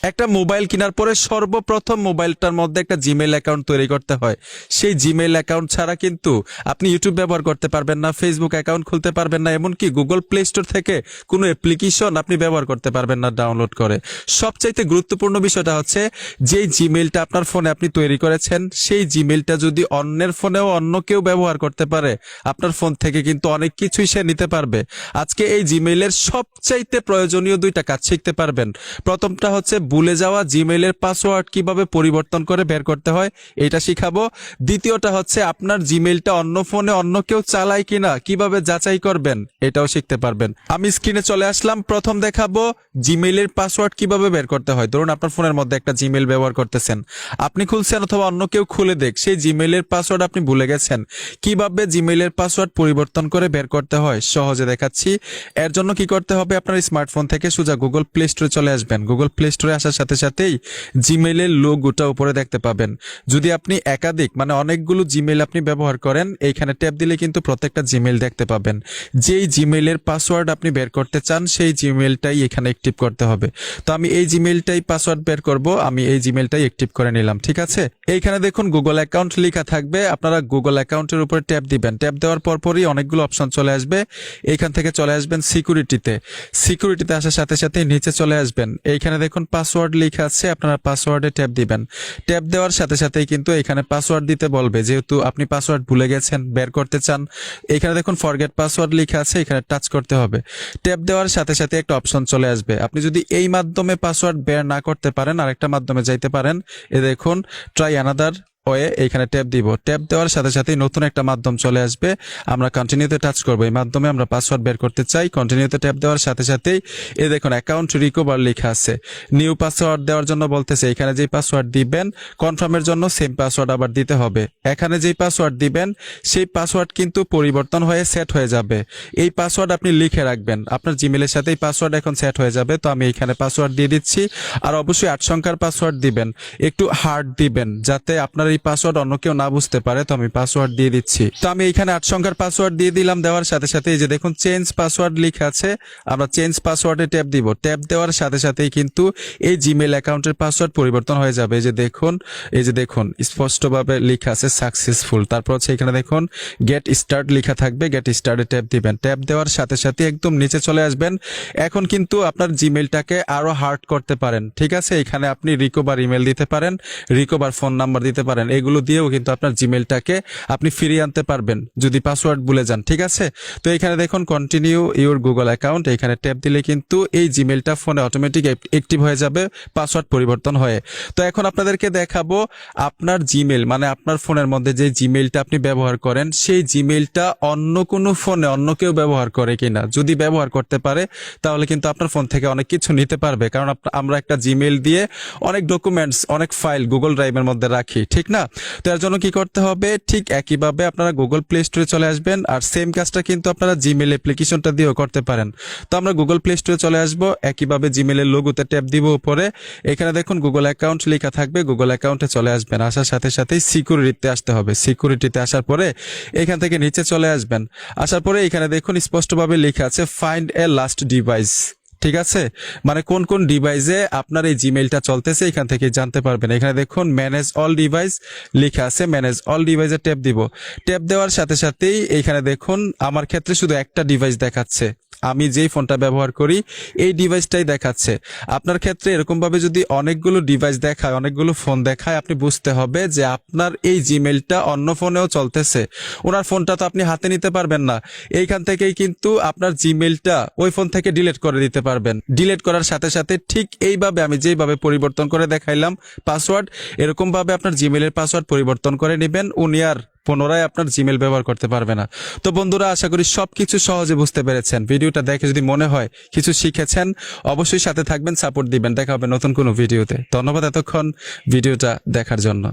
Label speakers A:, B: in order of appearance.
A: একটা মোবাইল কেনার পরে সর্বপ্রথম মোবাইলটার মধ্যে একটা জিমেইল অ্যাকাউন্ট তৈরি করতে হয়। সেই জিমেইল অ্যাকাউন্ট ছাড়া কিন্তু আপনি ইউটিউব ব্যবহার করতে পারবেন না, ফেসবুক অ্যাকাউন্ট খুলতে পারবেন না, এমনকি গুগল প্লে স্টোর থেকে কোনো অ্যাপ্লিকেশন আপনি ব্যবহার করতে পারবেন না ডাউনলোড করে। সবচাইতে গুরুত্বপূর্ণ বিষয়টা হচ্ছে যেই জিমেইলটা আপনার ফোনে আপনি তৈরি করেছেন, সেই জিমেইলটা যদি অন্যের ফোনেও অন্য কেউ ব্যবহার করতে পারে, আপনার ফোন থেকে কিন্তু অনেক কিছুই সে নিতে পারবে। আজকে এই জিমেইলের সবচাইতে প্রয়োজনীয় দুইটা কাজ শিখতে পারবেন। প্রথমটা হচ্ছে ভুলে যাওয়া জিমেইলের পাসওয়ার্ড কিভাবে পরিবর্তন করে বের করতে হয়, এটা শিখাবো। দ্বিতীয়টা হচ্ছে আপনার জিমেইলটা অন্য ফোনে অন্য কেউ চালায় কিনা কিভাবে যাচাই করবেন, এটাও শিখতে পারবেন। আমি স্ক্রিনে চলে আসলাম। প্রথম দেখাবো জিমেইলের পাসওয়ার্ড কিভাবে বের করতে হয়। ধরুন আপনার ফোনের মধ্যে একটা জিমেইল ব্যবহার করতেছেন, আপনি খুলছেন অথবা অন্য কেউ খুলে দেখ, সেই জিমেইলের পাসওয়ার্ড আপনি ভুলে গেছেন। কিভাবে জিমেইলের পাসওয়ার্ড পরিবর্তন করে বের করতে হয় সহজে দেখাচ্ছি। এর জন্য কি করতে হবে, আপনার স্মার্টফোন থেকে সোজা গুগল প্লে স্টোরে চলে আসবেন। গুগল প্লে স্টোরে আসার সাথে সাথেই জিমেইলের লোগোটা উপরে দেখতে পাবেন। যদি আপনি একাধিক মানে অনেকগুলো জিমেইল আপনি ব্যবহার করেন, এইখানে ট্যাপ দিলে কিন্তু প্রত্যেকটা জিমেইল দেখতে পাবেন। যেই জিমেইলের পাসওয়ার্ড আপনি বের করতে চান সেই জিমেইলটাই এখানে অ্যাক্টিভ করতে হবে। তো আমি এই জিমেইলটাই পাসওয়ার্ড বের করব, আমি এই জিমেইলটাই অ্যাক্টিভ করে নিলাম। ঠিক আছে, এইখানে দেখুন গুগল অ্যাকাউন্ট লেখা থাকবে, আপনারা গুগল অ্যাকাউন্টের উপরে ট্যাপ দিবেন। ট্যাপ দেওয়ার পরই অনেকগুলো অপশন চলে আসবে। এইখান থেকে চলে আসবেন সিকিউরিটিতে। সিকিউরিটিতে আসার সাথে সাথে নিচে চলে আসবেন, এইখানে দেখুন পাসওয়ার্ড লেখা আছে, আপনারা পাসওয়ার্ডে ট্যাপ দিবেন। ট্যাপ দেওয়ার সাথে সাথেই কিন্তু এখানে পাসওয়ার্ড দিতে বলবে, যেহেতু আপনি পাসওয়ার্ড ভুলে গেছেন বের করতে চান। এখানে দেখুন ফরগেট পাসওয়ার্ড লেখা আছে, এখানে টাচ করতে হবে। ট্যাপ দেওয়ার সাথে সাথে একটা অপশন চলে আসবে। আপনি যদি এই মাধ্যমে পাসওয়ার্ড বের না করতে পারেন আরেকটা মাধ্যমে যাইতে পারেন। এ দেখুন ট্রাই অ্যানাদার ওয়ে, এইখানে ট্যাপ দিব। ট্যাপ দেওয়ার সাথে সাথেই নতুন একটা মাধ্যম চলে আসবে, আমরা কন্টিনিউতে টাচ করব। এই মাধ্যমে আমরা পাসওয়ার্ড বের করতে চাই। কন্টিনিউতে ট্যাপ দেওয়ার সাথে সাথেই এই দেখুন অ্যাকাউন্ট রিকভার লেখা আছে। নিউ পাসওয়ার্ড দেওয়ার জন্য বলতেছে, এখানে যেই পাসওয়ার্ড দিবেন কনফার্মের জন্য সেম পাসওয়ার্ড আবার দিতে হবে। এখানে যেই পাসওয়ার্ড দিবেন সেই পাসওয়ার্ড কিন্তু পরিবর্তন হয়ে সেট হয়ে যাবে। এই পাসওয়ার্ড আপনি লিখে রাখবেন, আপনার জিমেলের সাথে এই পাসওয়ার্ড এখন সেট হয়ে যাবে। তো আমি এখানে পাসওয়ার্ড দিয়ে দিচ্ছি। আর অবশ্যই 8 সংখ্যার পাসওয়ার্ড দিবেন, একটু হার্ড দিবেন যাতে আপনার এই পাসওয়ার্ড অন্য কেউ না বুঝতে পারে। তো আমি পাসওয়ার্ড দিয়ে দিচ্ছি। তো আমি এখানে 8 সংখ্যার পাসওয়ার্ড দিয়ে দিলাম। দেওয়ার সাথে সাথে এই যে দেখুন চেঞ্জ পাসওয়ার্ড লেখা আছে, আমরা চেঞ্জ পাসওয়ার্ডে ট্যাপ দিব। ট্যাপ দেওয়ার সাথে সাথেই কিন্তু এই জিমেল অ্যাকাউন্টের পাসওয়ার্ড পরিবর্তন হয়ে যাবে। এই যে দেখুন স্পষ্টভাবে লেখা আছে সাকসেসফুল। তারপর হচ্ছে এখানে দেখুন গেট স্টার্ট লেখা থাকবে, গেট স্টার্টে ট্যাপ দিবেন। ট্যাপ দেওয়ার সাথে সাথে একদম নিচে চলে আসবেন। এখন কিন্তু আপনার জিমেলটাকে আরো হার্ড করতে পারেন। ঠিক আছে, এখানে আপনি রিকভার ইমেল দিতে পারেন, রিকভার ফোন নাম্বার দিতে পারেন। এগুলো দিয়েও কিন্তু আপনার জিমেলটাকে আপনি ফিরিয়ে আনতে পারবেন যদি পাসওয়ার্ড ভুলে যান। ঠিক আছে, তো এখানে দেখুন কন্টিনিউ ইউর গুগল অ্যাকাউন্ট, এখানে ট্যাপ দিলে কিন্তু এই জিমেলটা ফোনে অটোমেটিক অ্যাক্টিভ হয়ে যাবে পাসওয়ার্ড পরিবর্তন হয়ে। তো এখন আপনাদেরকে দেখাবো আপনার জিমেল মানে আপনার ফোনের মধ্যে যে জিমেলটা আপনি ব্যবহার করেন সেই জিমেলটা অন্য কোনো ফোনে অন্য কেউ ব্যবহার করে কিনা। যদি ব্যবহার করতে পারে তাহলে কিন্তু আপনার ফোন থেকে অনেক কিছু নিতে পারবে, কারণ আমরা একটা জিমেল দিয়ে অনেক ডকুমেন্টস অনেক ফাইল গুগল ড্রাইভের মধ্যে রাখি, ঠিক না? তো এর জন্য কি করতে হবে, ঠিক একইভাবে আপনারা গুগল প্লে স্টোরে চলে আসবেন। আর সেম কাজটা কিন্তু আপনারা জিমেল অ্যাপ্লিকেশনটা দিয়েও করতে পারেন। তো আমরা গুগল প্লে স্টোরে চলে আসব, একইভাবে জিমেলের লোগোতে ট্যাপ দিব উপরে। এখানে দেখুন গুগল অ্যাকাউন্ট লেখা থাকবে, গুগল অ্যাকাউন্টে চলে আসবেন। আসার সাথে সাথেই সিকিউরিটিতে আসতে হবে। সিকিউরিটিতে আসার পরে এখান থেকে নিচে চলে আসবেন। আসার পরে এখানে দেখুন স্পষ্টভাবে লেখা আছে ফাইন্ড এ লাস্ট ডিভাইস। ঠিক আছে, মানে কোন কোন ডিভাইসে আপনার এই জিমেইলটা চলতেছে এখান থেকে জানতে পারবেন। এখানে দেখুন ম্যানেজ অল ডিভাইস লেখা আছে, ম্যানেজ অল ডিভাইসে ট্যাপ দিব। ট্যাপ দেওয়ার সাথে সাথেই এখানে দেখুন আমার ক্ষেত্রে শুধু একটা ডিভাইস দেখাচ্ছে, আমি যেই ফোনটা ব্যবহার করি এই ডিভাইসটাই দেখাচ্ছে। আপনার ক্ষেত্রে এরকম ভাবে যদি অনেকগুলো ডিভাইস দেখায়, অনেকগুলো ফোন দেখায়, আপনি বুঝতে হবে যে আপনার এই জিমেইলটা অন্য ফোনেও চলতেছে। ওনার ফোনটা তো আপনি হাতে নিতে পারবেন না, এইখান থেকেই কিন্তু আপনার জিমেইলটা ওই ফোন থেকে ডিলিট করে দিতে পারবেন। ডিলিট করার সাথে সাথে ঠিক এইভাবে আমি যেইভাবে পরিবর্তন করে দেখাইলাম পাসওয়ার্ড, এরকম ভাবে আপনার জিমেইলের পাসওয়ার্ড পরিবর্তন করে নেবেন। উনি আর পুনরায় আপনার জিমেল ব্যবহার করতে পারবে না। তো বন্ধুরা, আশা করি সবকিছু সহজে বুঝতে পেরেছেন। ভিডিওটা দেখে যদি মনে হয় কিছু শিখেছেন, অবশ্যই সাথে থাকবেন, সাপোর্ট দিবেন। দেখা হবে নতুন কোনো ভিডিওতে। ধন্যবাদ এতক্ষণ ভিডিওটা দেখার জন্য।